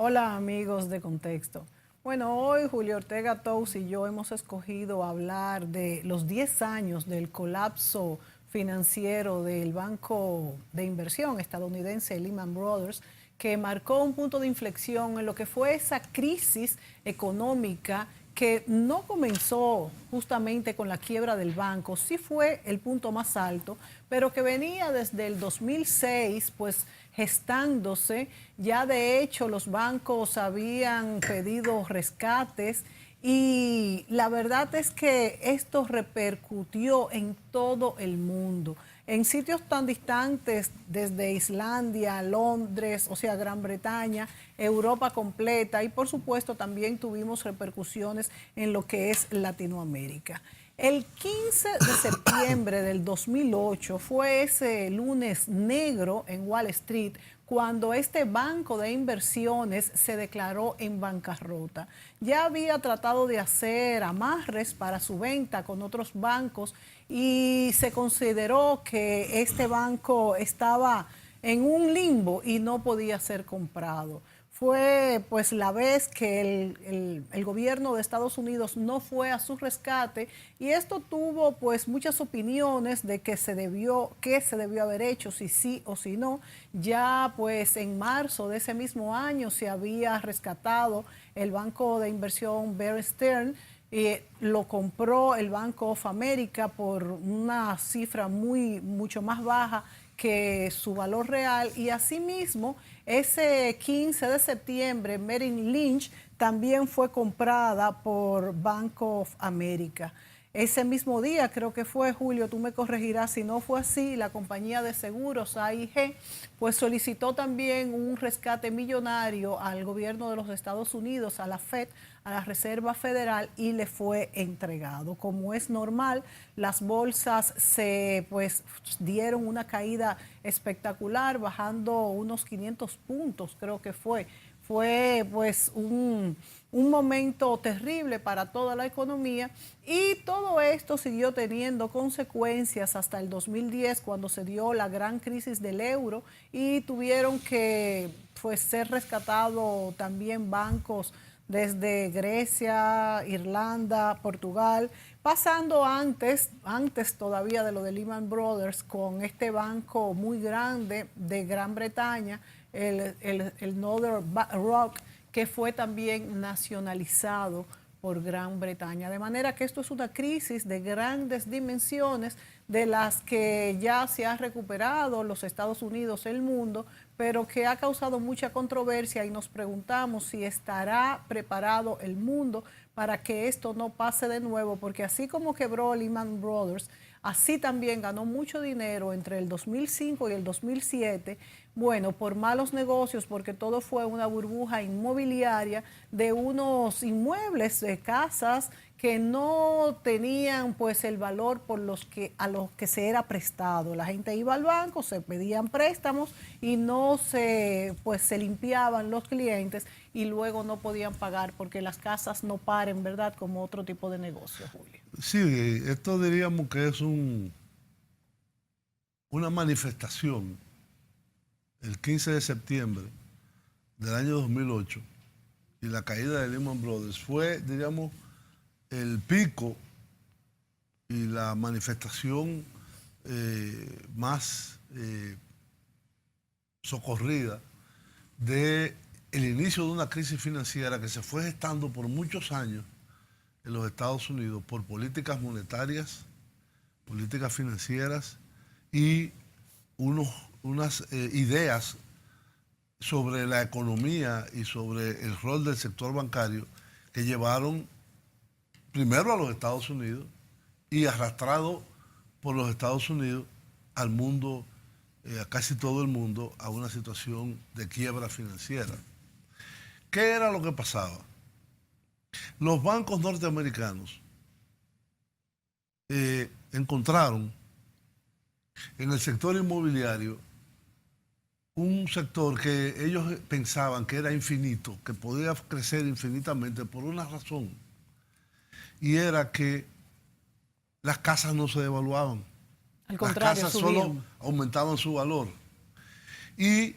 Hola amigos de Contexto. Bueno, hoy Julio Ortega Tous y yo hemos escogido hablar de los 10 años del colapso financiero del banco de inversión estadounidense Lehman Brothers, que marcó un punto de inflexión en lo que fue esa crisis económica que no comenzó justamente con la quiebra del banco, sí fue el punto más alto, pero que venía desde el 2006, pues gestándose. Ya de hecho los bancos habían pedido rescates y la verdad es que esto repercutió en todo el mundo, en sitios tan distantes desde Islandia, Londres, o sea, Gran Bretaña, Europa completa, y por supuesto también tuvimos repercusiones en lo que es Latinoamérica. El 15 de septiembre del 2008 fue ese lunes negro en Wall Street cuando este banco de inversiones se declaró en bancarrota. Ya había tratado de hacer amarres para su venta con otros bancos y se consideró que este banco estaba en un limbo y no podía ser comprado. Fue pues la vez que el gobierno de Estados Unidos no fue a su rescate, y esto tuvo pues muchas opiniones de que se debió haber hecho, si sí o si no. Ya pues en marzo de ese mismo año se había rescatado el banco de inversión Bear Stearns. Lo compró el Bank of America por una cifra mucho más baja que su valor real, y asimismo ese 15 de septiembre Merrill Lynch también fue comprada por Bank of America. Ese mismo día, creo que fue, Julio, tú me corregirás si no fue así, la compañía de seguros AIG pues solicitó también un rescate millonario al gobierno de los Estados Unidos, a la Fed, a la Reserva Federal, y le fue entregado. Como es normal, las bolsas se pues dieron una caída espectacular, bajando unos 500 puntos, creo que fue. Fue pues un momento terrible para toda la economía, y todo esto siguió teniendo consecuencias hasta el 2010, cuando se dio la gran crisis del euro y tuvieron que pues ser rescatados también bancos desde Grecia, Irlanda, Portugal, pasando antes todavía de lo de Lehman Brothers, con este banco muy grande de Gran Bretaña, el Northern Rock, que fue también nacionalizado por Gran Bretaña. De manera que esto es una crisis de grandes dimensiones, de las que ya se ha recuperado los Estados Unidos, el mundo, pero que ha causado mucha controversia, y nos preguntamos si estará preparado el mundo para que esto no pase de nuevo, porque así como quebró Lehman Brothers, así también ganó mucho dinero entre el 2005 y el 2007, bueno, por malos negocios, porque todo fue una burbuja inmobiliaria de unos inmuebles, de casas que no tenían pues el valor a los que se era prestado. La gente iba al banco, se pedían préstamos y no se limpiaban los clientes, y luego no podían pagar porque las casas no paren, ¿verdad? Como otro tipo de negocio, Julio. Sí, esto diríamos que es una manifestación. El 15 de septiembre del año 2008 y la caída de Lehman Brothers fue, diríamos, el pico y la manifestación más socorrida de el inicio de una crisis financiera que se fue gestando por muchos años en los Estados Unidos por políticas monetarias, políticas financieras y unas ideas sobre la economía y sobre el rol del sector bancario que llevaron primero a los Estados Unidos y arrastrado por los Estados Unidos al mundo, a casi todo el mundo, a una situación de quiebra financiera. ¿Qué era lo que pasaba? Los bancos norteamericanos encontraron en el sector inmobiliario un sector que ellos pensaban que era infinito, que podía crecer infinitamente por una razón, y era que las casas no se devaluaban. Al Las contrario, casas subían. solo aumentaban su valor. Y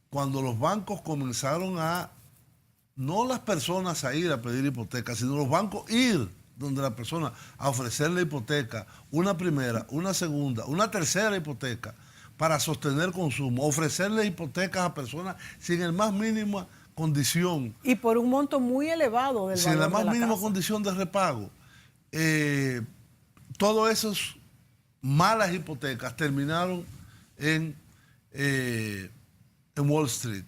cuando los bancos comenzaron a no las personas a ir a pedir hipoteca, sino los bancos ir donde la persona a ofrecerle hipoteca, una primera, una segunda, una tercera hipoteca para sostener consumo, ofrecerle hipotecas a personas sin el más mínima condición. Y por un monto muy elevado del sin valor la más de la mínima casa. condición de repago. Todas esas malas hipotecas terminaron en Wall Street,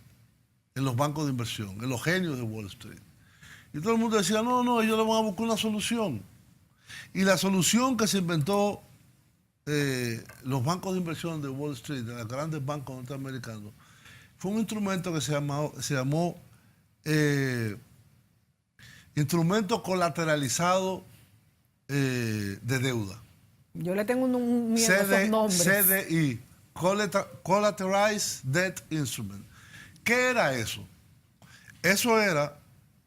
en los bancos de inversión, en los genios de Wall Street. Y todo el mundo decía, no, ellos le van a buscar una solución. Y la solución que se inventó los bancos de inversión de Wall Street, de los grandes bancos norteamericanos, fue un instrumento que se llamó instrumento colateralizado de deuda. Yo le tengo un miedo a esos nombres. CDI, Collateralized Debt Instrument. ¿Qué era eso? Eso era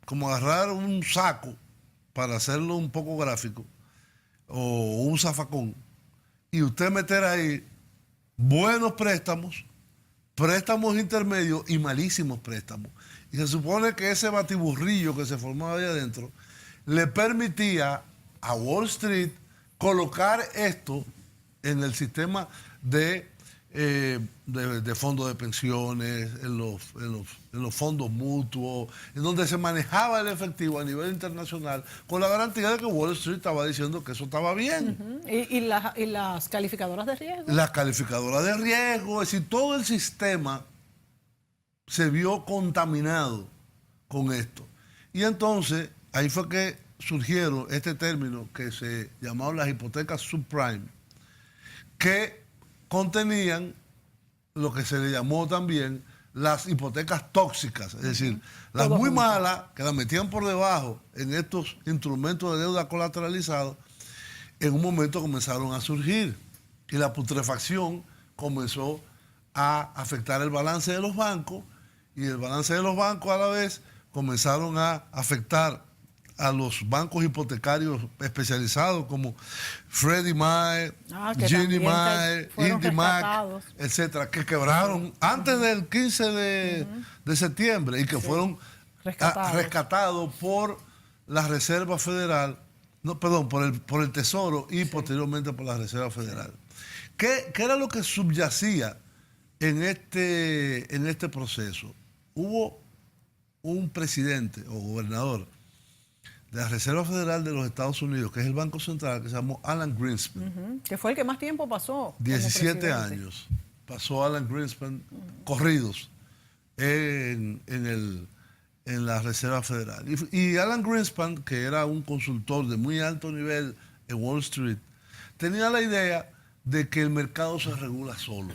como agarrar un saco, para hacerlo un poco gráfico, o un zafacón, y usted meter ahí buenos préstamos, préstamos intermedios y malísimos préstamos. Y se supone que ese batiburrillo que se formaba ahí adentro le permitía a Wall Street colocar esto en el sistema de fondos de pensiones, en los fondos mutuos, en donde se manejaba el efectivo a nivel internacional, con la garantía de que Wall Street estaba diciendo que eso estaba bien. Uh-huh. ¿Y las calificadoras de riesgo? Las calificadoras de riesgo, es decir, todo el sistema se vio contaminado con esto. Y entonces, ahí fue que surgieron este término que se llamaban las hipotecas subprime, que contenían lo que se le llamó también las hipotecas tóxicas, es decir, las muy malas, que las metían por debajo en estos instrumentos de deuda colateralizados, en un momento comenzaron a surgir y la putrefacción comenzó a afectar el balance de los bancos, y el balance de los bancos a la vez comenzaron a afectar a los bancos hipotecarios especializados como Freddie Mae, Ginnie Mae, Indy Mac, etcétera, que quebraron antes del 15 de septiembre y que fueron rescatados por la Reserva Federal, por el Tesoro y posteriormente por la Reserva Federal. ¿Qué era lo que subyacía en este proceso? Hubo un presidente o gobernador de la Reserva Federal de los Estados Unidos, que es el Banco Central, que se llamó Alan Greenspan. Que fue el que más tiempo pasó. 17 años pasó Alan Greenspan corridos en la Reserva Federal. Y Alan Greenspan, que era un consultor de muy alto nivel en Wall Street, tenía la idea de que el mercado se regula solo.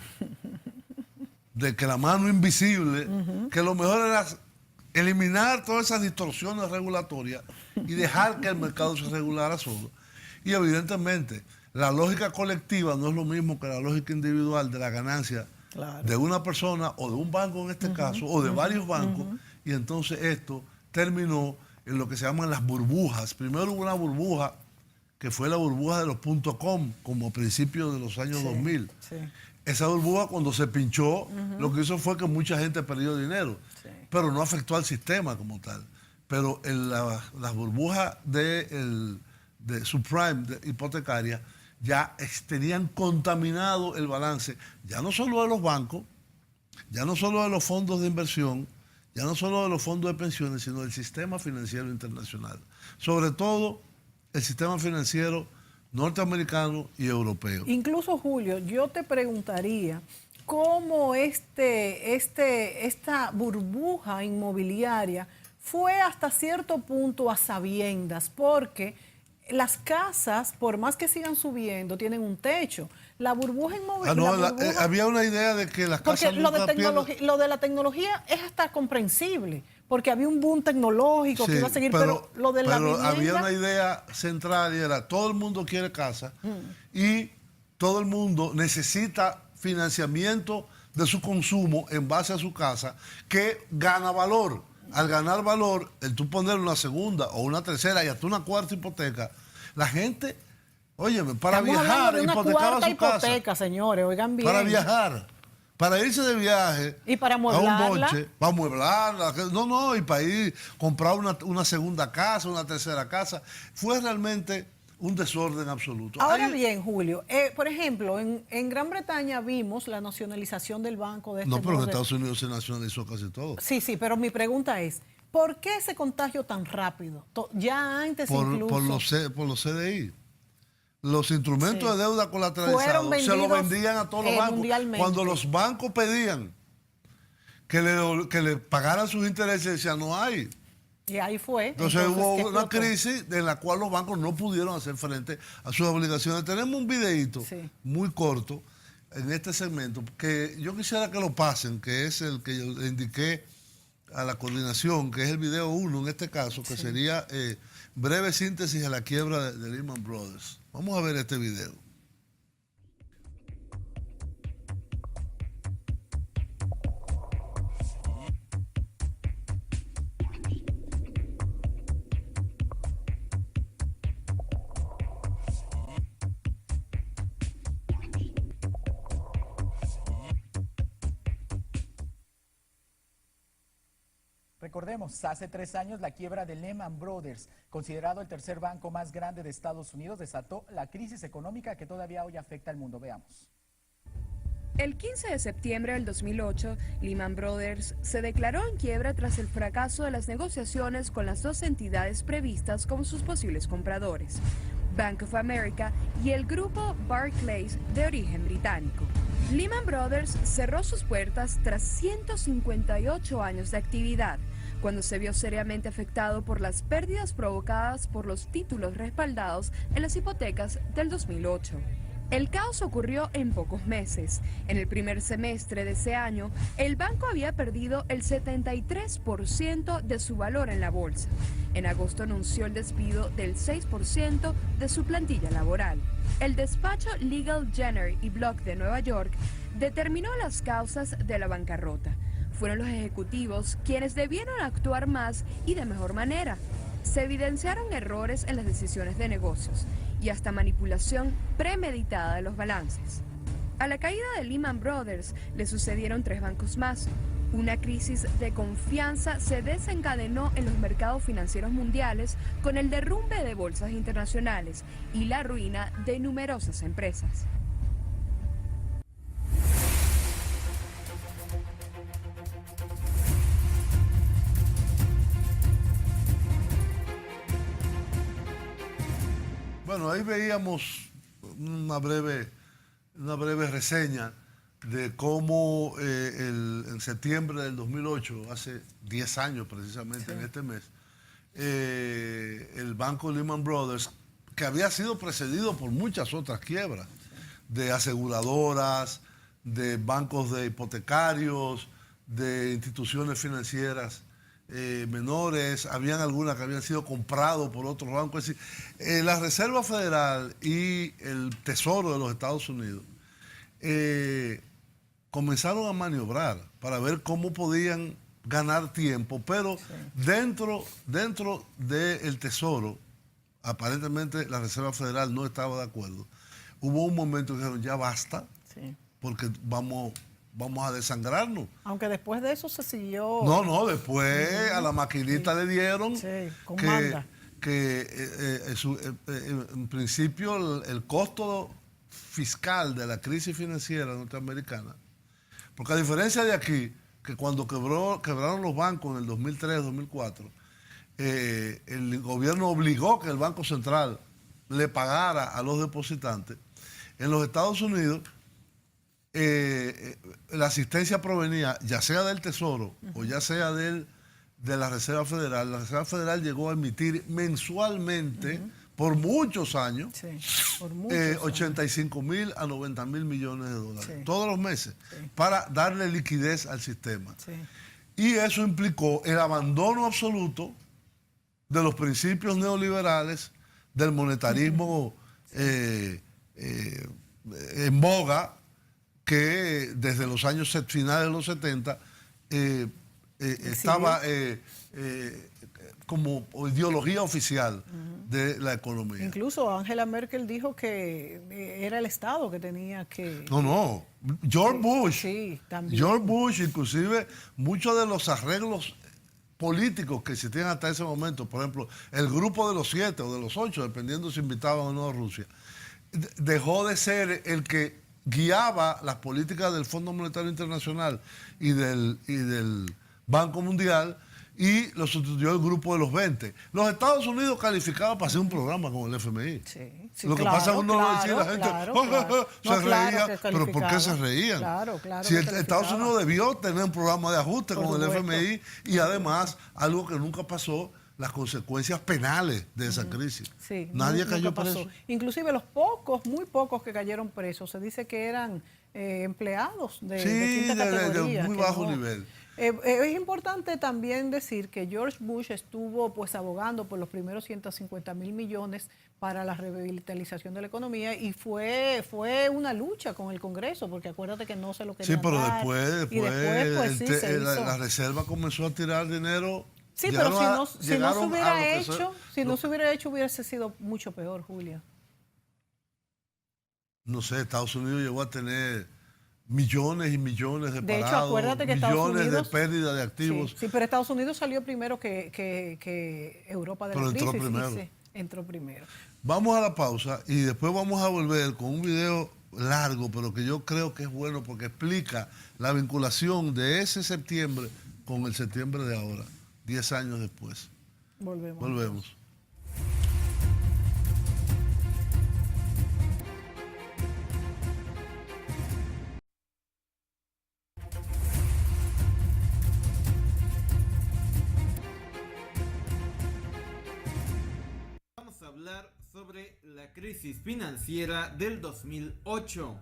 De que la mano invisible, que lo mejor era eliminar todas esas distorsiones regulatorias y dejar que el mercado se regulara solo. Y evidentemente, la lógica colectiva no es lo mismo que la lógica individual de la ganancia de una persona o de un banco en este caso, o de varios bancos, y entonces esto terminó en lo que se llaman las burbujas. Primero hubo una burbuja que fue la burbuja de los .com, como a principios de los años 2000. Sí. Esa burbuja, cuando se pinchó, lo que hizo fue que mucha gente perdió dinero, pero no afectó al sistema como tal. Pero en las burbujas de subprime hipotecaria ya tenían contaminado el balance, ya no solo de los bancos, ya no solo de los fondos de inversión, ya no solo de los fondos de pensiones, sino del sistema financiero internacional. Sobre todo el sistema financiero norteamericano y europeo. Incluso, Julio, yo te preguntaría cómo esta burbuja inmobiliaria fue hasta cierto punto a sabiendas, porque las casas, por más que sigan subiendo, tienen un techo. La burbuja inmobiliaria... había una idea de que las casas... Porque lo de la tecnología es hasta comprensible, porque había un boom tecnológico que iba a seguir, pero lo de la vivienda... había una idea central y era, todo el mundo quiere casa y todo el mundo necesita financiamiento de su consumo en base a su casa, que gana valor. Al ganar valor, el tú poner una segunda o una tercera y hasta una cuarta hipoteca, la gente, óyeme, para viajar, hipotecaba su casa. Señores, oigan bien. Para viajar. para irse de viaje y para a un amueblarla. boche, para amueblarla, no, y para ir a comprar una segunda casa, una tercera casa. Fue realmente un desorden absoluto. Ahora bien, Julio, por ejemplo, en Gran Bretaña vimos la nacionalización del banco de este No, pero en modo. Estados Unidos se nacionalizó casi todo. Sí, sí, pero mi pregunta es, ¿por qué ese contagio tan rápido? Ya antes incluso. Por los CDI. Los instrumentos Sí. de deuda Fueron colateralizados se los vendidos, vendían a todos los bancos. mundialmente. Cuando los bancos pedían que le pagaran sus intereses, decían no hay. Y ahí fue. Entonces ¿qué hubo una explotó? crisis en la cual los bancos no pudieron hacer frente a sus obligaciones. Tenemos un videíto Sí. muy corto en este segmento que yo quisiera que lo pasen, que es el que yo le indiqué a la coordinación, que es el video 1 en este caso, que sería breve síntesis de la quiebra de Lehman Brothers. Vamos a ver este video. Recordemos, hace 3 años la quiebra de Lehman Brothers, considerado el tercer banco más grande de Estados Unidos, desató la crisis económica que todavía hoy afecta al mundo. Veamos. El 15 de septiembre del 2008, Lehman Brothers se declaró en quiebra tras el fracaso de las negociaciones con las dos entidades previstas como sus posibles compradores, Bank of America y el grupo Barclays de origen británico. Lehman Brothers cerró sus puertas tras 158 años de actividad, cuando se vio seriamente afectado por las pérdidas provocadas por los títulos respaldados en las hipotecas del 2008. El caos ocurrió en pocos meses. En el primer semestre de ese año, el banco había perdido el 73% de su valor en la bolsa. En agosto anunció el despido del 6% de su plantilla laboral. El despacho Legal Jenner y Block de Nueva York determinó las causas de la bancarrota. Fueron los ejecutivos quienes debieron actuar más y de mejor manera. Se evidenciaron errores en las decisiones de negocios y hasta manipulación premeditada de los balances. A la caída de Lehman Brothers le sucedieron 3 bancos más. Una crisis de confianza se desencadenó en los mercados financieros mundiales con el derrumbe de bolsas internacionales y la ruina de numerosas empresas. Bueno, ahí veíamos una breve reseña de cómo en septiembre del 2008, hace 10 años precisamente en este mes, el banco Lehman Brothers, que había sido precedido por muchas otras quiebras, de aseguradoras, de bancos de hipotecarios, de instituciones financieras menores, habían algunas que habían sido comprados por otros bancos. Es decir, la Reserva Federal y el Tesoro de los Estados Unidos comenzaron a maniobrar para ver cómo podían ganar tiempo, pero dentro del Tesoro, aparentemente la Reserva Federal no estaba de acuerdo. Hubo un momento que dijeron, ya basta, porque vamos a desangrarnos. Aunque después de eso se siguió. No, después a la maquinita le dieron en principio el costo fiscal de la crisis financiera norteamericana, porque a diferencia de aquí, que cuando quebraron los bancos en el 2003-2004, el gobierno obligó que el Banco Central le pagara a los depositantes. En los Estados Unidos, la asistencia provenía ya sea del Tesoro o ya sea de la Reserva Federal. La Reserva Federal llegó a emitir mensualmente por muchos años, 85.000 a 90.000 millones de dólares, todos los meses, para darle liquidez al sistema. Y eso implicó el abandono absoluto de los principios neoliberales, del monetarismo en boga, que desde los años finales de los 70 estaba como ideología oficial de la economía. Incluso Angela Merkel dijo que era el Estado que tenía que... No, George Bush. Sí, también. George Bush, inclusive, muchos de los arreglos políticos que existían hasta ese momento, por ejemplo, el grupo de los 7 o de los 8, dependiendo si invitaban o no a Rusia, dejó de ser el que guiaba las políticas del Fondo Monetario Internacional y del Banco Mundial, y lo sustituyó el grupo de los 20. Los Estados Unidos calificaban para hacer un programa con el FMI. Sí, Lo que claro, pasa es que uno claro, decía la gente, claro, "Oh, claro. oh, oh", No, se claro reía, que pero ¿por qué se calificaba. reían? Claro Si que Estados calificaba. Unidos debió tener un programa de ajuste Por con el supuesto. FMI, y además, algo que nunca pasó, las consecuencias penales de esa crisis. Sí, Nadie nunca cayó pasó. preso. Inclusive los muy pocos que cayeron presos, se dice que eran empleados de quinta categoría. muy que bajo no. nivel. Es importante también decir que George Bush estuvo pues abogando por los primeros 150.000 millones para la revitalización de la economía, y fue una lucha con el Congreso, porque acuérdate que no se lo querían Sí, pero dar. después Y después pues, sí, se hizo. la Reserva comenzó a tirar dinero. Sí, pero si no se llegaron a hubiera lo que hecho, hubiese sido mucho peor, Julia. No sé, Estados Unidos llegó a tener millones y millones de parados, hecho, acuérdate que Estados millones Unidos, de pérdida de activos. Sí, pero Estados Unidos salió primero que Europa de Pero la entró crisis. primero. Sí, entró primero. Vamos a la pausa y después vamos a volver con un video largo, pero que yo creo que es bueno porque explica la vinculación de ese septiembre con el septiembre de ahora, 10 años después. Volvemos. Vamos a hablar sobre la crisis financiera del 2008.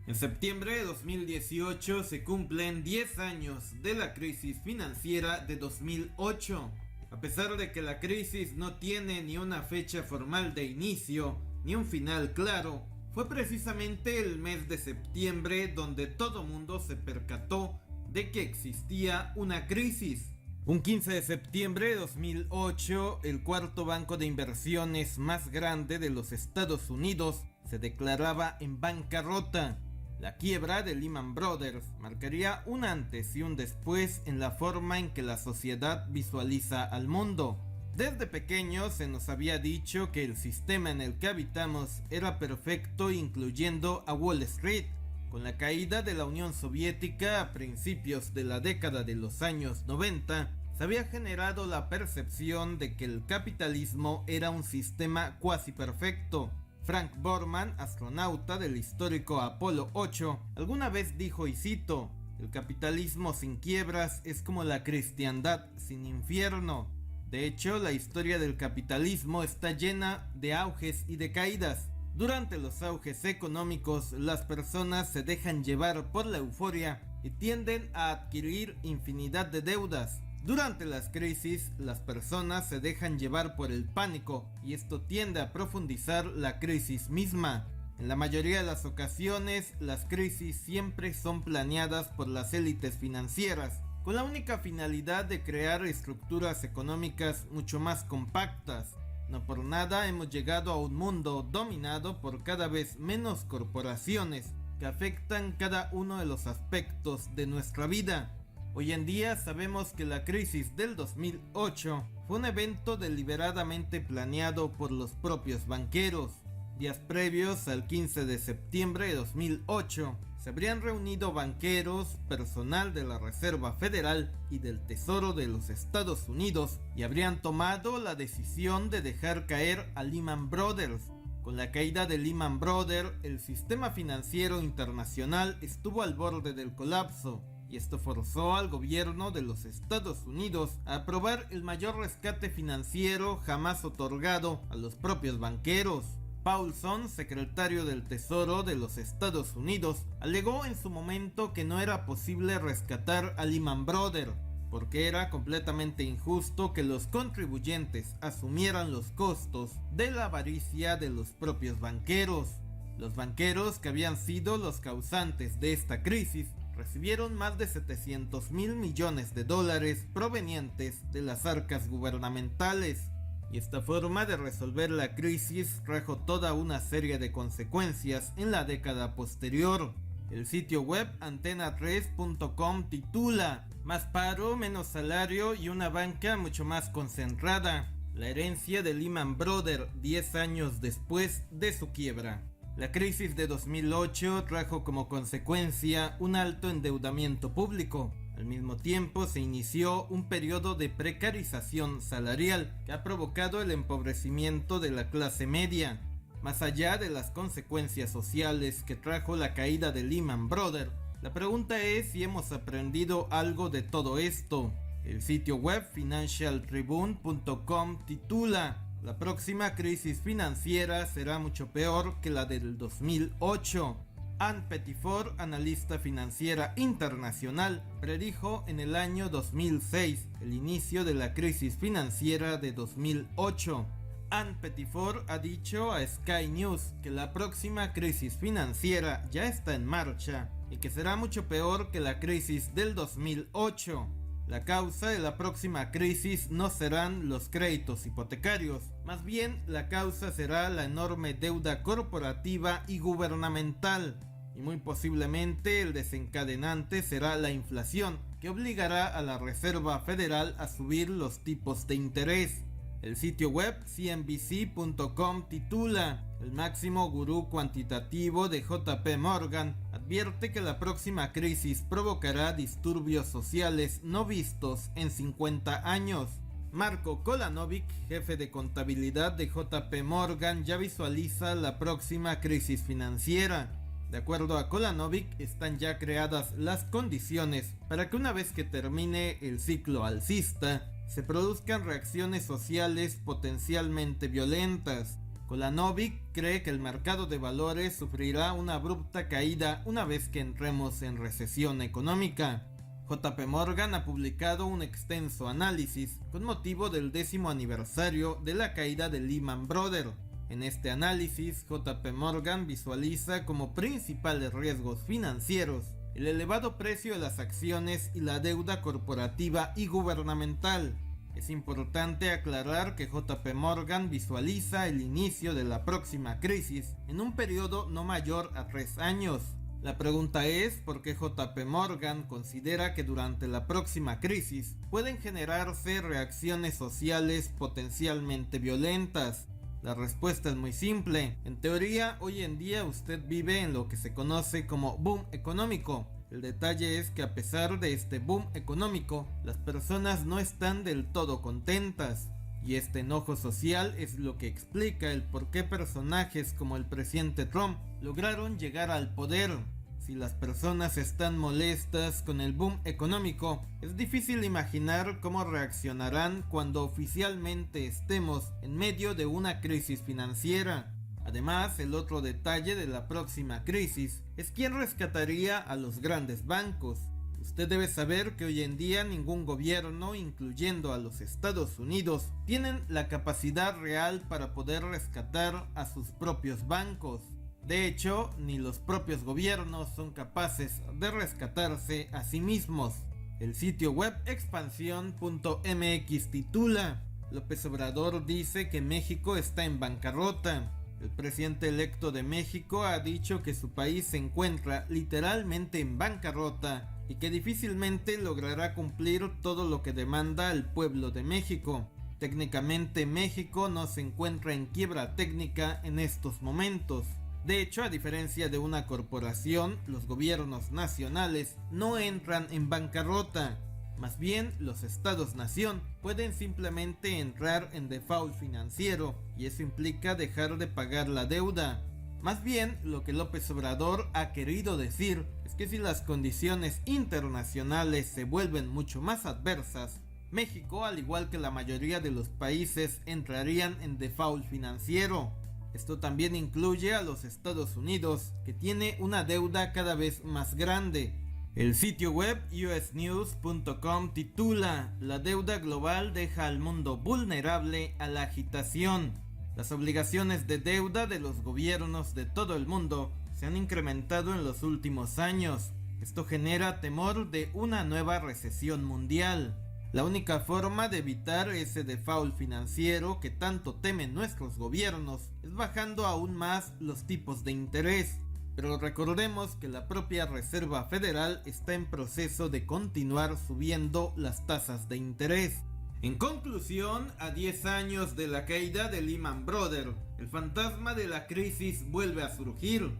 En septiembre de 2018 se cumplen 10 años de la crisis financiera de 2008. A pesar de que la crisis no tiene ni una fecha formal de inicio, ni un final claro, fue precisamente el mes de septiembre donde todo mundo se percató de que existía una crisis. Un 15 de septiembre de 2008, el cuarto banco de inversiones más grande de los Estados Unidos se declaraba en bancarrota. La quiebra de Lehman Brothers marcaría un antes y un después en la forma en que la sociedad visualiza al mundo. Desde pequeños se nos había dicho que el sistema en el que habitamos era perfecto, incluyendo a Wall Street. Con la caída de la Unión Soviética a principios de la década de los años 90, se había generado la percepción de que el capitalismo era un sistema cuasi perfecto. Frank Borman, astronauta del histórico Apolo 8, alguna vez dijo, y cito: "El capitalismo sin quiebras es como la cristiandad sin infierno". De hecho, la historia del capitalismo está llena de auges y de caídas. Durante los auges económicos, las personas se dejan llevar por la euforia y tienden a adquirir infinidad de deudas. Durante las crisis, las personas se dejan llevar por el pánico y esto tiende a profundizar la crisis misma. En la mayoría de las ocasiones, las crisis siempre son planeadas por las élites financieras, con la única finalidad de crear estructuras económicas mucho más compactas. No por nada hemos llegado a un mundo dominado por cada vez menos corporaciones que afectan cada uno de los aspectos de nuestra vida. Hoy en día sabemos que la crisis del 2008 fue un evento deliberadamente planeado por los propios banqueros. Días previos al 15 de septiembre de 2008, se habrían reunido banqueros, personal de la Reserva Federal y del Tesoro de los Estados Unidos y habrían tomado la decisión de dejar caer a Lehman Brothers. Con la caída de Lehman Brothers, el sistema financiero internacional estuvo al borde del colapso, y esto forzó al gobierno de los Estados Unidos a aprobar el mayor rescate financiero jamás otorgado a los propios banqueros. Paulson, secretario del Tesoro de los Estados Unidos, alegó en su momento que no era posible rescatar a Lehman Brothers. porque era completamente injusto que los contribuyentes asumieran los costos de la avaricia de los propios banqueros. Los banqueros, que habían sido los causantes de esta crisis, recibieron más de 700.000 millones de dólares provenientes de las arcas gubernamentales. Y esta forma de resolver la crisis trajo toda una serie de consecuencias en la década posterior. El sitio web antena3.com titula: "Más paro, menos salario y una banca mucho más concentrada. La herencia de Lehman Brothers 10 años después de su quiebra". La crisis de 2008 trajo como consecuencia un alto endeudamiento público. Al mismo tiempo se inició un periodo de precarización salarial que ha provocado el empobrecimiento de la clase media. Más allá de las consecuencias sociales que trajo la caída de Lehman Brothers, la pregunta es si hemos aprendido algo de todo esto. El sitio web financialtribune.com titula: "La próxima crisis financiera será mucho peor que la del 2008. Anne Pettiford, analista financiera internacional, predijo en el año 2006 el inicio de la crisis financiera de 2008. Anne Pettiford ha dicho a Sky News que la próxima crisis financiera ya está en marcha y que será mucho peor que la crisis del 2008. La causa de la próxima crisis no serán los créditos hipotecarios, más bien la causa será la enorme deuda corporativa y gubernamental. Y muy posiblemente el desencadenante será la inflación, que obligará a la Reserva Federal a subir los tipos de interés". El sitio web CNBC.com titula: "El máximo gurú cuantitativo de JP Morgan advierte que la próxima crisis provocará disturbios sociales no vistos en 50 años. Marco Kolanovic, jefe de contabilidad de JP Morgan, ya visualiza la próxima crisis financiera. De acuerdo a Kolanovic, están ya creadas las condiciones para que una vez que termine el ciclo alcista, se produzcan reacciones sociales potencialmente violentas. Kolanovic cree que el mercado de valores sufrirá una abrupta caída una vez que entremos en recesión económica. JP Morgan ha publicado un extenso análisis con motivo del 10º aniversario de la caída de Lehman Brothers. En este análisis, JP Morgan visualiza como principales riesgos financieros el elevado precio de las acciones y la deuda corporativa y gubernamental. Es importante aclarar que JP Morgan visualiza el inicio de la próxima crisis en un periodo no mayor a 3 años. La pregunta es por qué JP Morgan considera que durante la próxima crisis pueden generarse reacciones sociales potencialmente violentas. La respuesta es muy simple. En teoría, hoy en día usted vive en lo que se conoce como boom económico. El detalle es que a pesar de este boom económico, las personas no están del todo contentas. Y este enojo social es lo que explica el por qué personajes como el presidente Trump lograron llegar al poder. Si las personas están molestas con el boom económico, es difícil imaginar cómo reaccionarán cuando oficialmente estemos en medio de una crisis financiera. Además, el otro detalle de la próxima crisis es quién rescataría a los grandes bancos. Usted debe saber que hoy en día ningún gobierno, incluyendo a los Estados Unidos, tienen la capacidad real para poder rescatar a sus propios bancos. De hecho, ni los propios gobiernos son capaces de rescatarse a sí mismos. El sitio web expansión.mx titula: "López Obrador dice que México está en bancarrota". El presidente electo de México ha dicho que su país se encuentra literalmente en bancarrota y que difícilmente logrará cumplir todo lo que demanda el pueblo de México. Técnicamente México no se encuentra en quiebra técnica en estos momentos. De hecho, a diferencia de una corporación, los gobiernos nacionales no entran en bancarrota. Más bien, los estados-nación pueden simplemente entrar en default financiero y eso implica dejar de pagar la deuda. Más bien, lo que López Obrador ha querido decir es que si las condiciones internacionales se vuelven mucho más adversas, México, al igual que la mayoría de los países, entrarían en default financiero. Esto también incluye a los Estados Unidos, que tiene una deuda cada vez más grande. El sitio web usnews.com titula: La deuda global deja al mundo vulnerable a la agitación. Las obligaciones de deuda de los gobiernos de todo el mundo se han incrementado en los últimos años. Esto genera temor de una nueva recesión mundial. La única forma de evitar ese default financiero que tanto temen nuestros gobiernos es bajando aún más los tipos de interés. Pero recordemos que la propia Reserva Federal está en proceso de continuar subiendo las tasas de interés. En conclusión, a 10 años de la caída de Lehman Brothers, el fantasma de la crisis vuelve a surgir.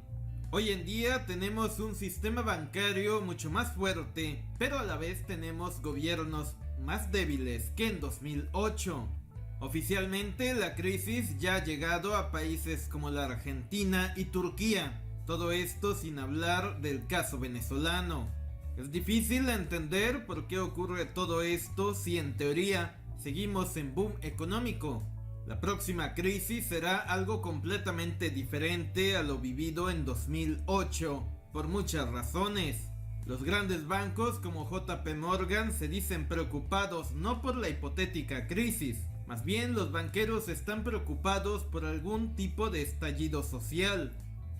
Hoy en día tenemos un sistema bancario mucho más fuerte, pero a la vez tenemos gobiernos más débiles que en 2008. Oficialmente, la crisis ya ha llegado a países como la Argentina y Turquía. Todo esto sin hablar del caso venezolano. Es difícil entender por qué ocurre todo esto si en teoría seguimos en boom económico. La próxima crisis será algo completamente diferente a lo vivido en 2008, por muchas razones. Los grandes bancos como JP Morgan se dicen preocupados no por la hipotética crisis, más bien los banqueros están preocupados por algún tipo de estallido social.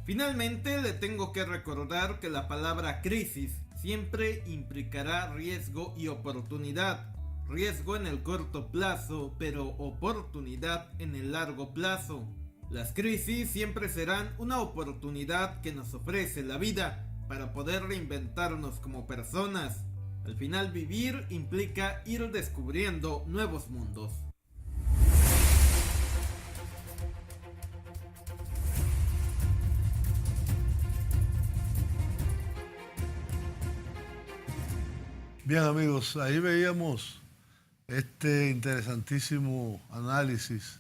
Finalmente, le tengo que recordar que la palabra crisis siempre implicará riesgo y oportunidad. Riesgo en el corto plazo, pero oportunidad en el largo plazo. Las crisis siempre serán una oportunidad que nos ofrece la vida para poder reinventarnos como personas. Al final, vivir implica ir descubriendo nuevos mundos. Bien, amigos, ahí veíamos este interesantísimo análisis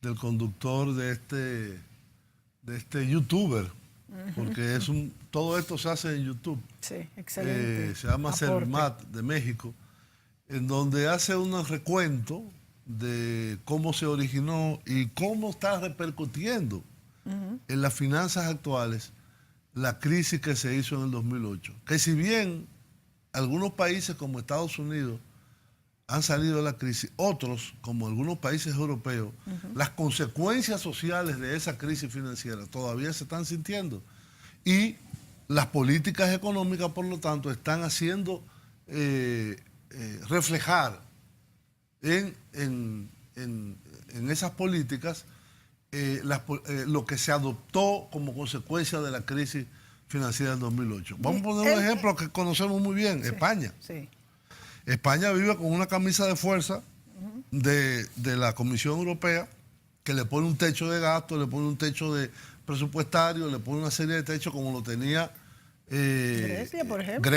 del conductor de este youtuber, porque todo esto se hace en YouTube. Sí, excelente. Se llama aporte. Sermat de México, en donde hace un recuento de cómo se originó y cómo está repercutiendo en las finanzas actuales la crisis que se hizo en el 2008. Que si bien algunos países como Estados Unidos han salido de la crisis, otros, como algunos países europeos, las consecuencias sociales de esa crisis financiera todavía se están sintiendo. Y las políticas económicas, por lo tanto, están haciendo reflejar en esas políticas lo que se adoptó como consecuencia de la crisis financiera del 2008. Vamos a poner un ejemplo que conocemos muy bien, sí, España. Sí. España vive con una camisa de fuerza de la Comisión Europea, que le pone un techo de gasto, le pone un techo de presupuestario, le pone una serie de techos como lo tenía Grecia, por ejemplo.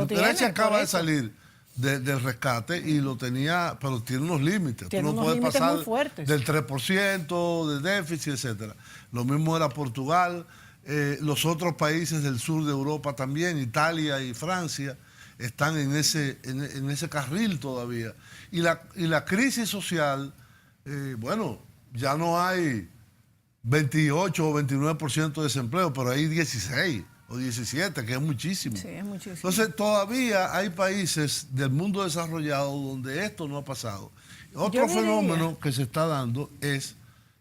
Grecia acaba de salir del rescate y lo tenía, pero tiene unos límites. Tiene Tú no unos puedes límites pasar muy fuertes. del 3% de déficit, etcétera. Lo mismo era Portugal, los otros países del sur de Europa también, Italia y Francia, están en ese carril todavía. Y la crisis social, bueno, ya no hay 28 o 29% de desempleo, pero hay 16 o 17, que es muchísimo. Sí, es muchísimo. Entonces, todavía hay países del mundo desarrollado donde esto no ha pasado. Otro fenómeno que se está dando es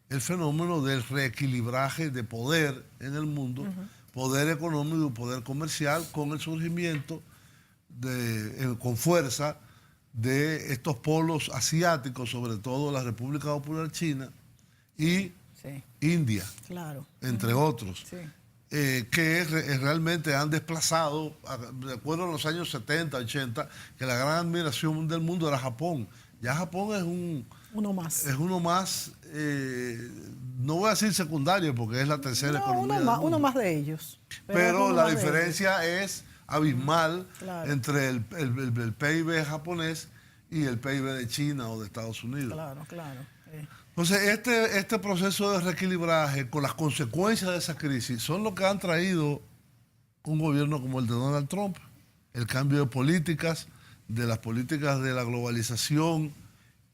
el fenómeno del reequilibraje de poder en el mundo, poder económico y poder comercial, con el surgimiento con fuerza de estos polos asiáticos, sobre todo la República Popular China y India, claro, entre otros, que realmente han desplazado, de acuerdo a los años 70, 80, que la gran admiración del mundo era Japón. Ya Japón es uno más, no voy a decir secundario porque es la tercera economía del mundo. Uno más de ellos. Pero la diferencia es abismal, claro, entre el PIB japonés y el PIB de China o de Estados Unidos. Claro, claro. Entonces, este proceso de reequilibraje con las consecuencias de esa crisis son lo que han traído un gobierno como el de Donald Trump. El cambio de políticas, de las políticas de la globalización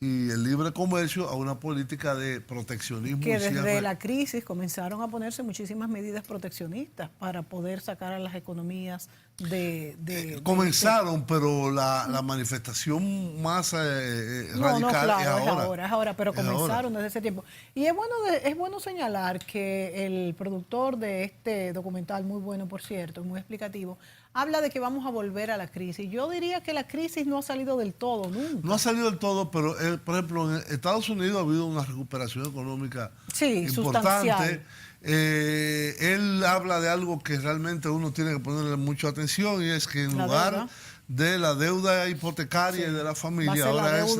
y el libre comercio a una política de proteccionismo. Que y desde cierre. la crisis comenzaron a ponerse muchísimas medidas proteccionistas para poder sacar a las economías Comenzaron, pero la manifestación más radical claro, es ahora, pero Es ahora. comenzaron desde ese tiempo. Y es bueno señalar que el productor de este documental, muy bueno por cierto, muy explicativo, habla de que vamos a volver a la crisis. Yo diría que la crisis no ha salido del todo, nunca. No ha salido del todo, pero por ejemplo en Estados Unidos ha habido una recuperación económica importante. Sustancial. Él habla de algo que realmente uno tiene que ponerle mucha atención, y es que en lugar de la deuda hipotecaria y de la familia, ahora es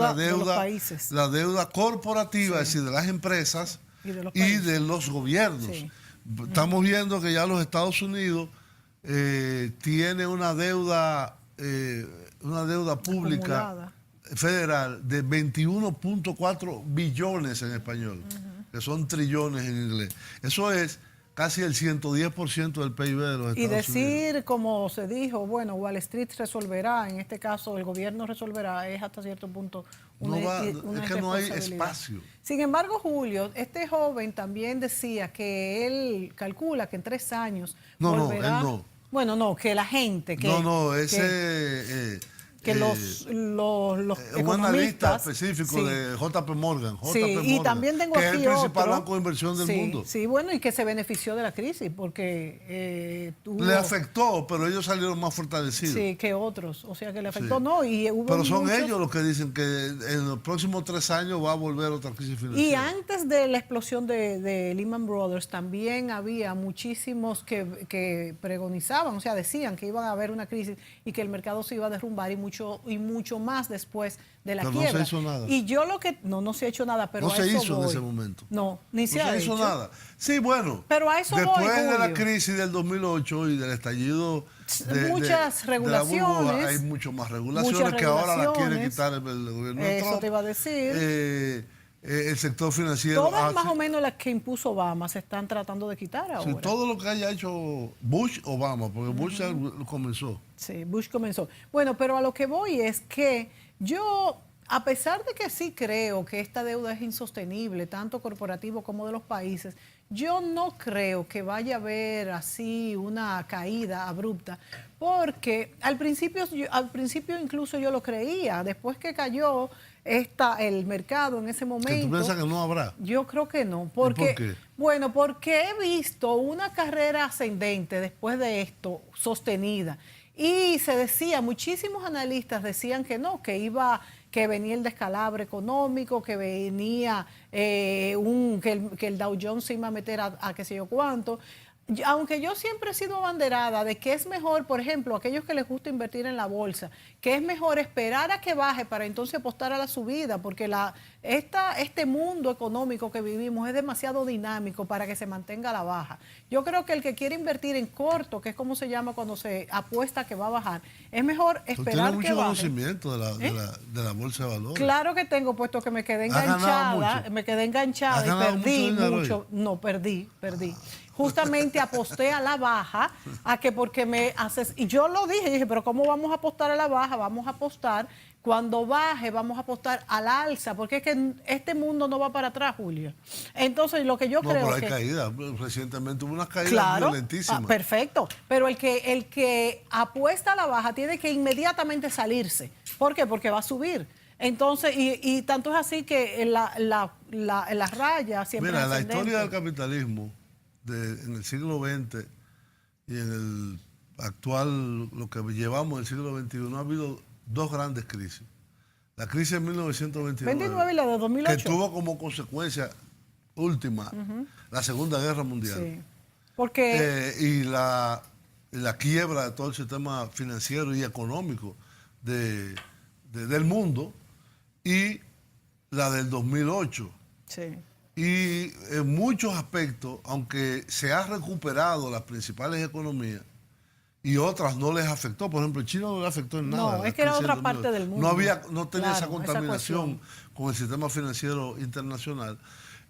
la deuda corporativa, es decir, de las empresas y de los gobiernos. Sí. Estamos viendo que ya los Estados Unidos tiene una deuda pública acumulada, federal, de 21.4 billones en español, que son trillones en inglés. Eso es casi el 110% del PIB de los Estados Unidos. Y decir, como se dijo, bueno, Wall Street resolverá, en este caso el gobierno resolverá, es hasta cierto punto una es que no hay espacio. Sin embargo, Julio, este joven también decía que él calcula que en 3 años volverá. Él no. Bueno, no, que la gente. Un analista específico de JP Morgan. Y también tengo que aquí es el principal otro, banco de inversión del mundo. Sí, bueno, y que se benefició de la crisis porque le afectó, pero ellos salieron más fortalecidos. Sí, que otros. O sea, que le afectó, pero son ellos los que dicen que en los próximos 3 años va a volver otra crisis financiera. Y antes de la explosión de Lehman Brothers también había muchísimos que pregonizaban, o sea, decían que iba a haber una crisis y que el mercado se iba a derrumbar, y mucho más después de la quiebra. No se hizo nada. Y yo no se ha hecho nada, pero no a se eso hizo voy. en ese momento. No, ni se ha hecho nada. Sí, bueno. Pero a eso después voy, de la crisis del 2008 y del estallido muchas regulaciones. Hay mucho más regulaciones que ahora las quiere quitar el gobierno de Trump. Eso te iba a decir. El sector financiero. Todas más o menos las que impuso Obama se están tratando de quitar ahora. Sí, todo lo que haya hecho Bush, Obama, porque Bush comenzó. Sí, Bush comenzó. Bueno, pero a lo que voy es que yo, a pesar de que sí creo que esta deuda es insostenible, tanto corporativo como de los países, yo no creo que vaya a haber así una caída abrupta, porque al principio incluso yo lo creía, después que cayó el mercado en ese momento. ¿Tú piensas que no habrá? Yo creo que no. Porque, ¿Y por qué? Bueno, porque he visto una carrera ascendente después de esto, sostenida. Y se decía, muchísimos analistas decían que no, que venía el descalabro económico, que venía que el Dow Jones se iba a meter a qué sé yo cuánto. Aunque yo siempre he sido abanderada de que es mejor, por ejemplo, aquellos que les gusta invertir en la bolsa, que es mejor esperar a que baje para entonces apostar a la subida, porque este mundo económico que vivimos es demasiado dinámico para que se mantenga a la baja. Yo creo que el que quiere invertir en corto, que es como se llama cuando se apuesta que va a bajar, es mejor esperar que baje. ¿Tú tienes mucho conocimiento de la bolsa de valores? Claro que tengo, puesto que me quedé enganchada y perdí mucho. No, perdí. Justamente aposté a la baja, porque me haces, y yo lo dije, pero ¿cómo vamos a apostar a la baja? Vamos a apostar cuando baje, vamos a apostar al alza, porque es que este mundo no va para atrás, Julio. Entonces, lo que yo creo pero hay caídas, recientemente hubo unas caídas violentísimas. Perfecto, pero el que apuesta a la baja tiene que inmediatamente salirse. ¿Por qué? Porque va a subir. Entonces, y tanto es así que la raya siempre Mira, es la ascendente. historia del capitalismo en el siglo XX y en el actual, lo que llevamos del siglo XXI, ha habido 2 grandes crisis. La crisis de 1929 y la de 2008. que tuvo como consecuencia última la Segunda Guerra Mundial. Sí. Porque y la quiebra de todo el sistema financiero y económico del mundo, y la del 2008. Sí. Y en muchos aspectos, aunque se ha recuperado las principales economías y otras no les afectó, por ejemplo, China no le afectó en nada. No, es que era otra parte del mundo. No tenía esa contaminación con el sistema financiero internacional.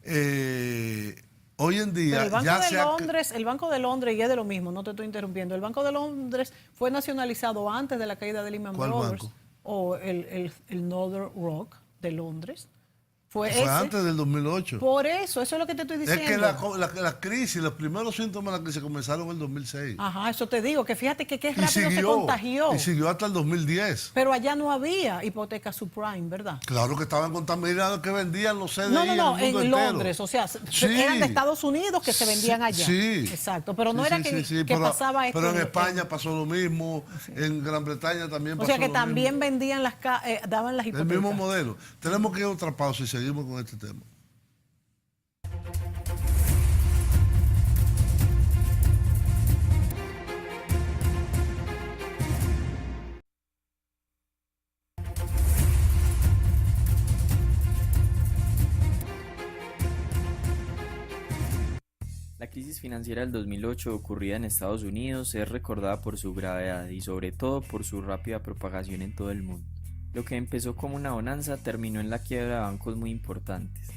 Hoy en día el Banco de Londres, y es de lo mismo, no te estoy interrumpiendo, el Banco de Londres fue nacionalizado antes de la caída de Lehman Brothers. ¿Cuál banco? O el Northern Rock. de Londres. Fue Fue ese. antes del 2008. Por eso es lo que te estoy diciendo. Es que la crisis, los primeros síntomas de la crisis comenzaron en el 2006. Ajá, eso te digo, que fíjate que qué Y rápido se contagió. Y siguió hasta el 2010. Pero allá no había hipoteca subprime, ¿verdad? Claro que estaban contaminados, que vendían los CDI No, en el mundo en entero. Londres, o sea, eran de Estados Unidos que se vendían allá. Sí. Exacto, pero no era que pasaba esto. Pero en España pasó lo mismo, en Gran Bretaña también pasó lo mismo. O sea, que lo también mismo. vendían daban las El hipotecas. mismo modelo. Tenemos que ir a otra pausa y seguimos con este tema. La crisis financiera del 2008 ocurrida en Estados Unidos es recordada por su gravedad y sobre todo por su rápida propagación en todo el mundo. Lo que empezó como una bonanza terminó en la quiebra de bancos muy importantes.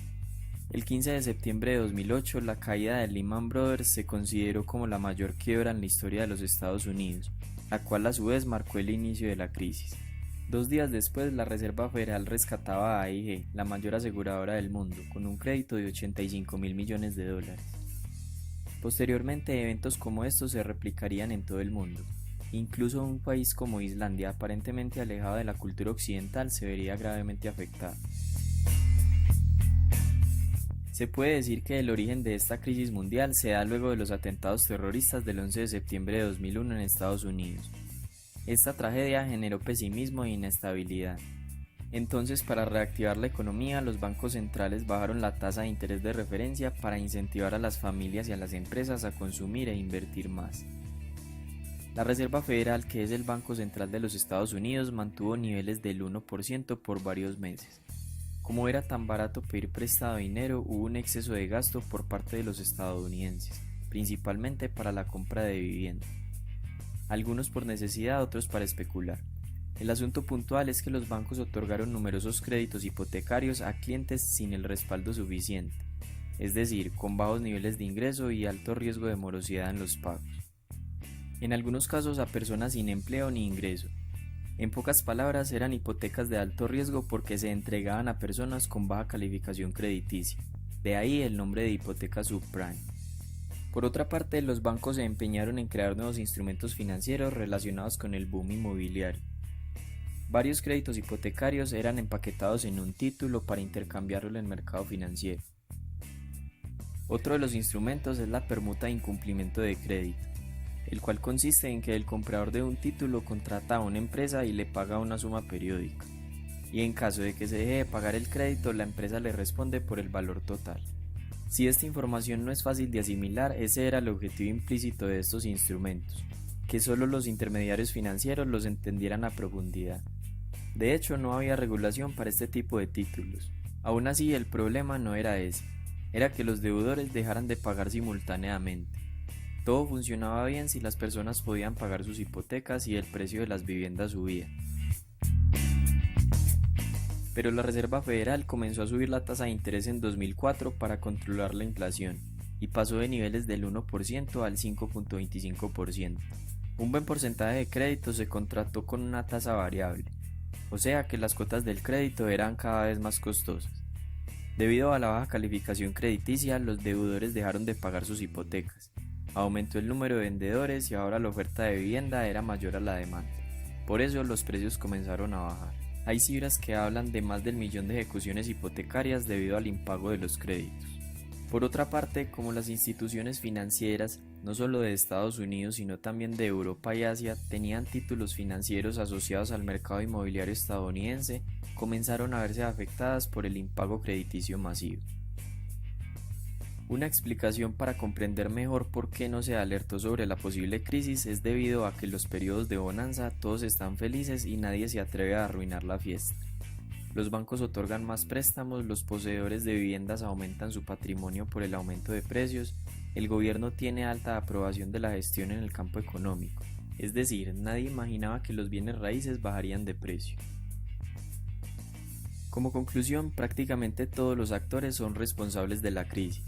El 15 de septiembre de 2008, la caída de Lehman Brothers se consideró como la mayor quiebra en la historia de los Estados Unidos, la cual a su vez marcó el inicio de la crisis. 2 días después, la Reserva Federal rescataba a AIG, la mayor aseguradora del mundo, con un crédito de $85.000 millones. Posteriormente, eventos como estos se replicarían en todo el mundo. Incluso un país como Islandia, aparentemente alejado de la cultura occidental, se vería gravemente afectado. Se puede decir que el origen de esta crisis mundial se da luego de los atentados terroristas del 11 de septiembre de 2001 en Estados Unidos. Esta tragedia generó pesimismo e inestabilidad. Entonces, para reactivar la economía, los bancos centrales bajaron la tasa de interés de referencia para incentivar a las familias y a las empresas a consumir e invertir más. La Reserva Federal, que es el Banco Central de los Estados Unidos, mantuvo niveles del 1% por varios meses. Como era tan barato pedir prestado dinero, hubo un exceso de gasto por parte de los estadounidenses, principalmente para la compra de vivienda. Algunos por necesidad, otros para especular. El asunto puntual es que los bancos otorgaron numerosos créditos hipotecarios a clientes sin el respaldo suficiente, es decir, con bajos niveles de ingreso y alto riesgo de morosidad en los pagos. En algunos casos a personas sin empleo ni ingreso. En pocas palabras, eran hipotecas de alto riesgo porque se entregaban a personas con baja calificación crediticia, de ahí el nombre de hipoteca subprime. Por otra parte, los bancos se empeñaron en crear nuevos instrumentos financieros relacionados con el boom inmobiliario. Varios créditos hipotecarios eran empaquetados en un título para intercambiarlo en el mercado financiero. Otro de los instrumentos es la permuta de incumplimiento de crédito, el cual consiste en que el comprador de un título contrata a una empresa y le paga una suma periódica, y en caso de que se deje de pagar el crédito, la empresa le responde por el valor total. Si esta información no es fácil de asimilar, ese era el objetivo implícito de estos instrumentos, que solo los intermediarios financieros los entendieran a profundidad. De hecho, no había regulación para este tipo de títulos. Aún así, el problema no era ese, era que los deudores dejaran de pagar simultáneamente. Todo funcionaba bien si las personas podían pagar sus hipotecas y el precio de las viviendas subía. Pero la Reserva Federal comenzó a subir la tasa de interés en 2004 para controlar la inflación, y pasó de niveles del 1% al 5.25%. Un buen porcentaje de créditos se contrató con una tasa variable, o sea que las cuotas del crédito eran cada vez más costosas. Debido a la baja calificación crediticia, los deudores dejaron de pagar sus hipotecas. Aumentó el número de vendedores y ahora la oferta de vivienda era mayor a la demanda. Por eso los precios comenzaron a bajar. Hay cifras que hablan de más del 1.000.000 de ejecuciones hipotecarias debido al impago de los créditos. Por otra parte, como las instituciones financieras, no solo de Estados Unidos sino también de Europa y Asia, tenían títulos financieros asociados al mercado inmobiliario estadounidense, comenzaron a verse afectadas por el impago crediticio masivo. Una explicación para comprender mejor por qué no se alertó sobre la posible crisis es debido a que en los periodos de bonanza todos están felices y nadie se atreve a arruinar la fiesta. Los bancos otorgan más préstamos, los poseedores de viviendas aumentan su patrimonio por el aumento de precios, el gobierno tiene alta aprobación de la gestión en el campo económico, es decir, nadie imaginaba que los bienes raíces bajarían de precio. Como conclusión, prácticamente todos los actores son responsables de la crisis.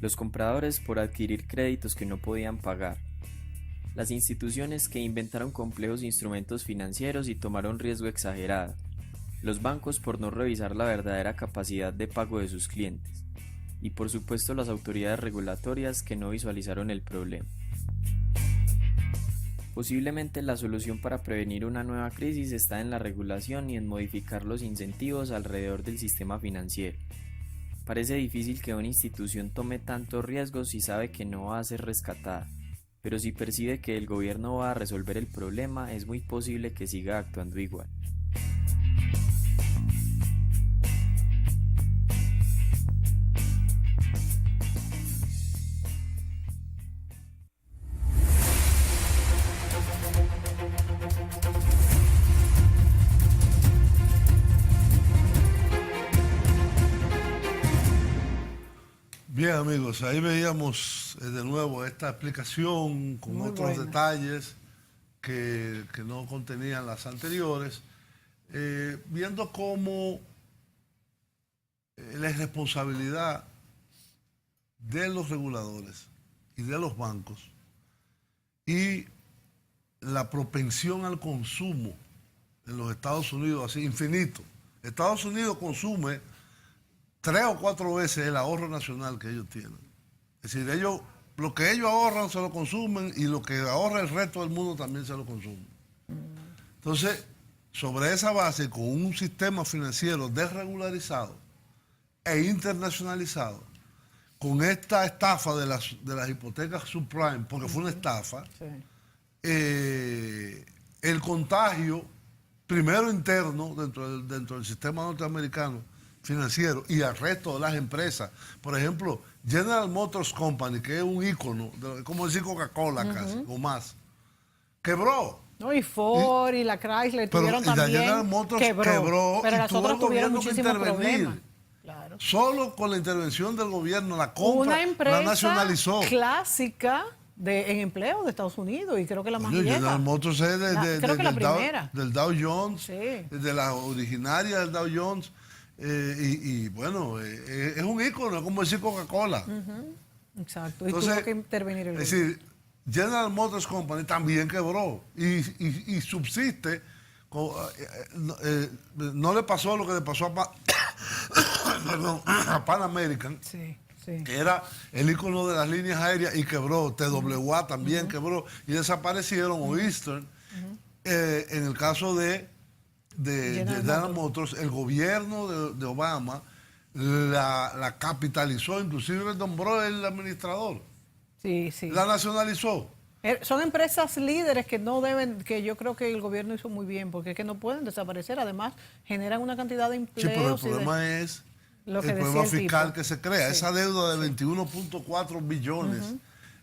Los compradores por adquirir créditos que no podían pagar, las instituciones que inventaron complejos instrumentos financieros y tomaron riesgo exagerado, los bancos por no revisar la verdadera capacidad de pago de sus clientes, y por supuesto las autoridades regulatorias que no visualizaron el problema. Posiblemente la solución para prevenir una nueva crisis está en la regulación y en modificar los incentivos alrededor del sistema financiero. Parece difícil que una institución tome tantos riesgos si sabe que no va a ser rescatada, pero si percibe que el gobierno va a resolver el problema, es muy posible que siga actuando igual. Bien, amigos, ahí veíamos de nuevo esta explicación con Muy otros buena. detalles que no contenían las anteriores, viendo cómo la irresponsabilidad de los reguladores y de los bancos y la propensión al consumo en los Estados Unidos, así infinito. Estados Unidos consume 3 o 4 veces el ahorro nacional que ellos tienen. Es decir, ellos, lo que ellos ahorran se lo consumen y lo que ahorra el resto del mundo también se lo consume. Entonces, sobre esa base, con un sistema financiero desregularizado e internacionalizado, con esta estafa de las hipotecas subprime, porque fue una estafa, Sí. el contagio, primero interno dentro del sistema norteamericano financiero y al resto de las empresas. Por ejemplo, General Motors Company, que es un ícono, como decir Coca-Cola casi, o más, quebró. No, y Ford y la Chrysler Pero tuvieron y la también, General Motors quebró pero y las tuvo otras el tuvieron gobierno que muchísimos intervenir. problemas. Claro. Solo con la intervención del gobierno, la compra, Una la empresa nacionalizó. clásica en empleo de Estados Unidos y creo que la más Coño, vieja. General Motors es Creo que la primera. del Dow Jones, Sí. de la originaria del Dow Jones. Y bueno, es un ícono, es como decir Coca-Cola. Exacto, y Entonces, tuvo que intervenir el es gobierno. decir, General Motors Company también quebró y subsiste. No le pasó lo que le pasó perdón, a Pan American, Sí, sí. que era el ícono de las líneas aéreas y quebró. TWA también quebró y desaparecieron, o Eastern. En el caso de General Motors, el gobierno de Obama la capitalizó, inclusive le nombró el administrador, Sí, sí. la nacionalizó. Son empresas líderes que no deben, que yo creo que el gobierno hizo muy bien, porque es que no pueden desaparecer. Además, generan una cantidad de Sí, empleos. pero el y de- problema es lo que el decía problema el fiscal tipo. que se crea. Sí. Esa deuda de 21.4 billones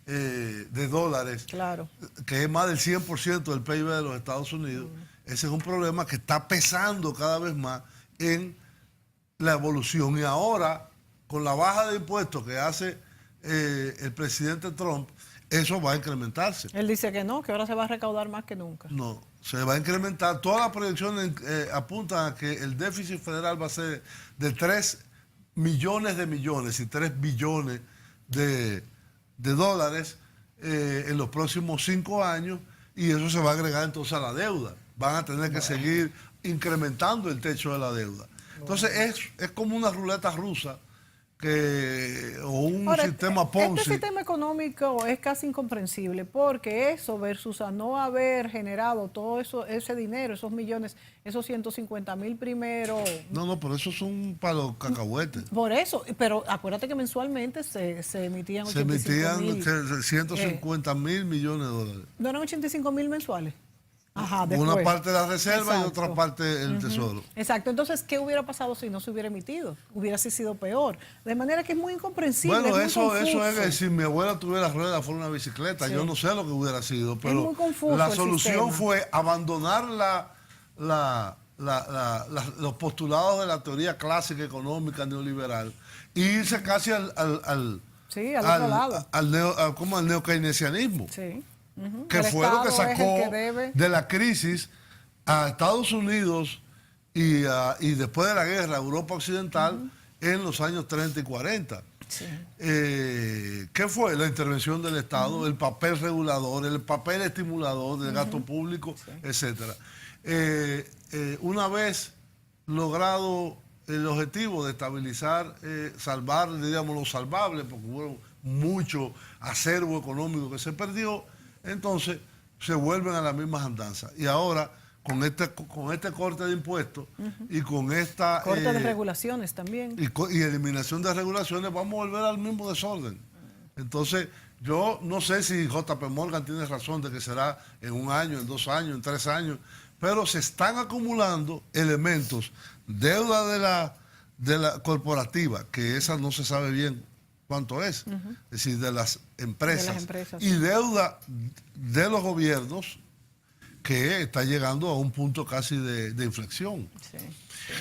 de dólares, Claro. que es más del 100% del PIB de los Estados Unidos, ese es un problema que está pesando cada vez más en la evolución. Y ahora, con la baja de impuestos que hace el presidente Trump, eso va a incrementarse. Él dice que no, que ahora se va a recaudar más que nunca. No, se va a incrementar. Todas las proyecciones apuntan a que el déficit federal va a ser de 3 millones de millones y 3 billones de dólares en los próximos 5 años, y eso se va a agregar entonces a la deuda. Van a tener que seguir incrementando el techo de la deuda. Entonces es como una ruleta rusa o un Ahora, sistema Ponzi. Este sistema económico es casi incomprensible, porque eso versus a no haber generado todo eso, ese dinero, esos millones, esos 150,000 primero. No, pero eso son para los cacahuetes. Por eso, pero acuérdate que mensualmente se emitían Se 85,000. emitían 150 mil millones de dólares. ¿No eran 85,000 mensuales? Ajá, después. Una parte de la reserva y Exacto. otra parte el tesoro. Exacto. Entonces, ¿qué hubiera pasado si no se hubiera emitido? Hubiera sido peor. De manera que es muy incomprensible. Bueno, es muy eso es confuso. que si mi abuela tuviera ruedas fuera una bicicleta, Sí. yo no sé lo que hubiera sido, pero muy confuso la el solución sistema. fue abandonar los postulados de la teoría clásica económica neoliberal e irse casi al Sí, al otro lado. al neokeynesianismo. Sí. Ujú. Que El fue lo que Estado es sacó el que debe. de la crisis a Estados Unidos y después de la guerra a Europa Occidental en los años 30 y 40. Sí. ¿Qué fue? La intervención del Estado, el papel regulador, el papel estimulador del gasto público, etcétera. Una vez logrado el objetivo de estabilizar, salvar, digamos, lo salvable, porque hubo mucho acervo económico que se perdió, entonces se vuelven a las mismas andanzas. Y ahora, con este corte de impuestos y con esta... Corte de regulaciones también. Y eliminación de regulaciones, vamos a volver al mismo desorden. Entonces, yo no sé si JP Morgan tiene razón de que será en 1 año, en 2 años, en 3 años, pero se están acumulando elementos, deuda de la corporativa, que esa no se sabe bien cuánto es decir, de las empresas, y deuda de los gobiernos, que está llegando a un punto casi de inflexión. Sí.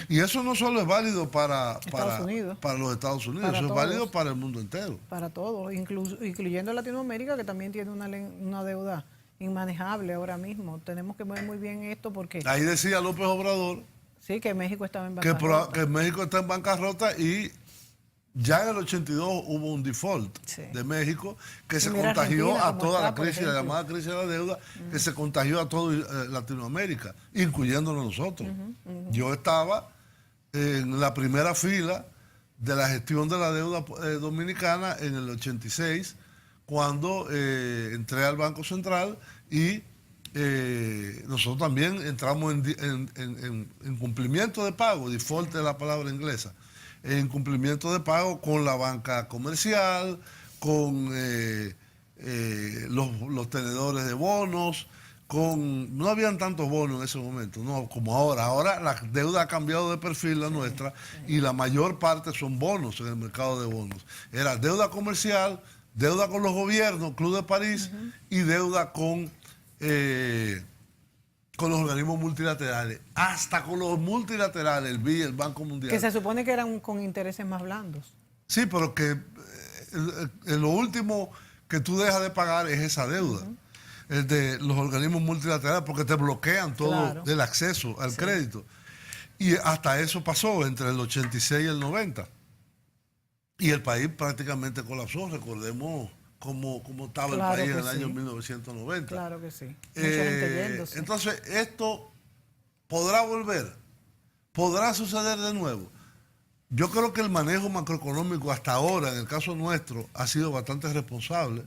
Y eso no solo es válido para los Estados Unidos, para eso todos, es válido para el mundo entero. Para todos, incluyendo Latinoamérica, que también tiene una deuda inmanejable ahora mismo. Tenemos que ver muy bien esto porque... Ahí decía López Obrador... Sí, que México estaba en bancarrota. Que México está en bancarrota y ya en el 82 hubo un default de México que se contagió a toda la crisis, la llamada crisis de la deuda, que se contagió a toda Latinoamérica, incluyéndonos nosotros. Yo estaba en la primera fila de la gestión de la deuda dominicana en el 86, cuando entré al Banco Central y nosotros también entramos en cumplimiento de pago, default es la palabra inglesa, en cumplimiento de pago con la banca comercial, con los tenedores de bonos, no habían tantos bonos en ese momento, no como ahora. Ahora la deuda ha cambiado de perfil, la nuestra, y la mayor parte son bonos en el mercado de bonos. Era deuda comercial, deuda con los gobiernos, Club de París, y deuda con los organismos multilaterales, hasta con los multilaterales, el BID, el Banco Mundial. Que se supone que eran con intereses más blandos. Sí, pero que lo último que tú dejas de pagar es esa deuda, el de los organismos multilaterales, porque te bloquean todo el acceso al crédito. Y hasta eso pasó entre el 86 y el 90. Y el país prácticamente colapsó, recordemos cómo estaba el país en el año 1990. Claro que sí. Mucha gente yéndose. Entonces, esto podrá volver, podrá suceder de nuevo. Yo creo que el manejo macroeconómico hasta ahora, en el caso nuestro, ha sido bastante responsable.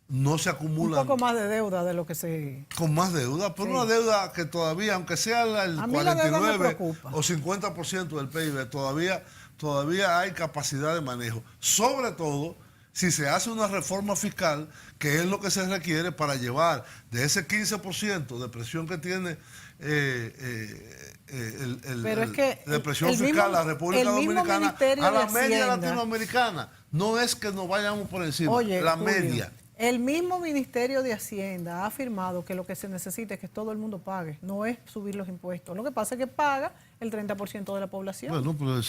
No se acumula. Un poco más de deuda de lo que se... Con más deuda, pero una deuda que todavía, aunque sea el 49 o 50% del PIB, todavía hay capacidad de manejo. Sobre todo si se hace una reforma fiscal, que es lo que se requiere para llevar de ese 15% de presión que tiene de presión fiscal la República Dominicana a la media latinoamericana. No es que nos vayamos por encima, la media. El mismo Ministerio de Hacienda ha afirmado que lo que se necesita es que todo el mundo pague, no es subir los impuestos. Lo que pasa es que paga el 30% de la población. Bueno, pero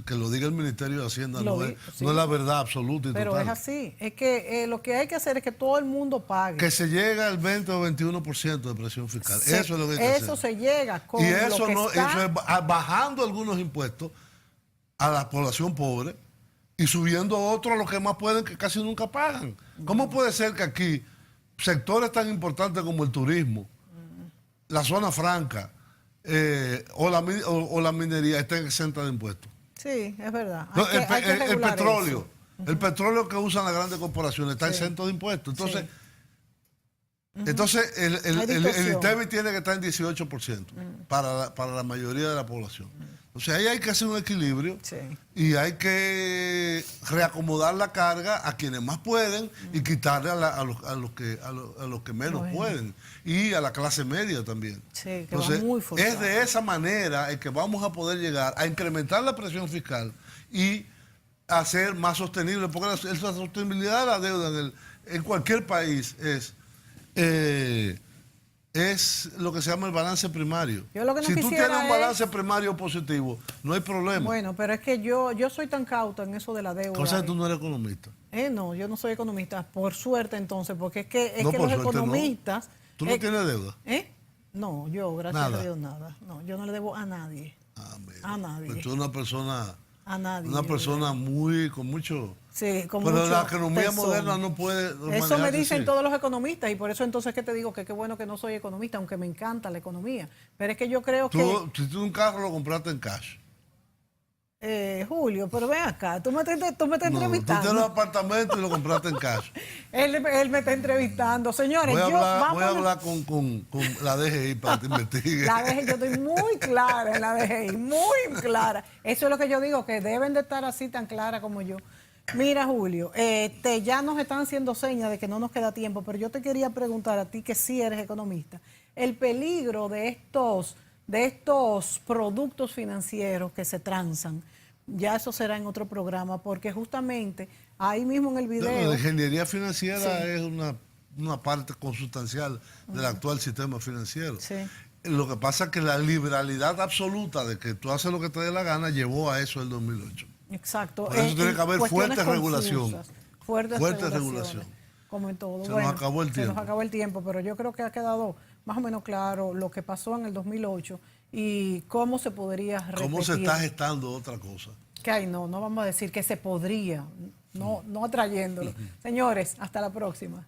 que lo diga el Ministerio de Hacienda no es la verdad absoluta y pero total. Es así. Es que lo que hay que hacer es que todo el mundo pague. Que se llega al 20 o 21% de presión fiscal. Eso es lo que hay que hacer. Eso se llega con y eso lo que no, eso es bajando algunos impuestos a la población pobre y subiendo otros a los que más pueden, que casi nunca pagan. ¿Cómo puede ser que aquí sectores tan importantes como el turismo, la zona franca o la minería estén exentas de impuestos? Sí, es verdad. El petróleo, el petróleo que usan las grandes corporaciones está exento de impuestos. Entonces, el ITEVI tiene que estar en 18% para la mayoría de la población. O sea, ahí hay que hacer un equilibrio y hay que reacomodar la carga a quienes más pueden y quitarle a los que menos pueden, y a la clase media también. Sí, que entonces, va muy forzado. Es de esa manera en que vamos a poder llegar a incrementar la presión fiscal y hacer más sostenible, porque la sostenibilidad de la deuda en cualquier país es lo que se llama el balance primario. Si tú tienes un balance primario positivo, no hay problema. Bueno, pero es que yo soy tan cauta en eso de la deuda. Cosa que tú no eres economista. No, yo no soy economista, por suerte entonces, porque es que los economistas... No. ¿Tú no tienes deuda? No, yo, gracias a Dios, nada. No, yo no le debo a nadie. Mira, a nadie. Tú eres una persona A nadie. Una persona con mucho... Sí, con pero mucho la economía tesón. moderna no puede Eso me manejarse dicen así. todos los economistas y por eso entonces que te digo que qué bueno que no soy economista, aunque me encanta la economía. Pero es que yo creo Si tú un carro lo compraste en cash. Julio, pero ven acá, tú me estás No, tú tienes entrevistando. los apartamentos y lo compraste en cash. Él me está entrevistando. Señores, Voy a vamos hablar con la DGI para que te investigue. La DGI, yo estoy muy clara en la DGI, muy clara. Eso es lo que yo digo, que deben de estar así tan clara como yo. Mira, Julio, ya nos están haciendo señas de que no nos queda tiempo, pero yo te quería preguntar a ti, que sí eres economista, el peligro de estos productos financieros que se transan. Ya eso será en otro programa, porque justamente ahí mismo en el video... La ingeniería financiera Sí. es una parte consustancial del actual sistema financiero. Sí. Lo que pasa es que la liberalidad absoluta de que tú haces lo que te dé la gana llevó a eso el 2008. Exacto. Por eso tiene que haber cuestiones fuerte regulación. confusas, fuertes Fuerte regulaciones, regulación. como en todo. Se nos acabó el Se tiempo. nos acabó el tiempo, pero yo creo que ha quedado más o menos claro lo que pasó en el 2008 y cómo se podría repetir. ¿Cómo se está gestando otra cosa? Que ay, no vamos a decir que se podría, no atrayéndolo. Señores, hasta la próxima.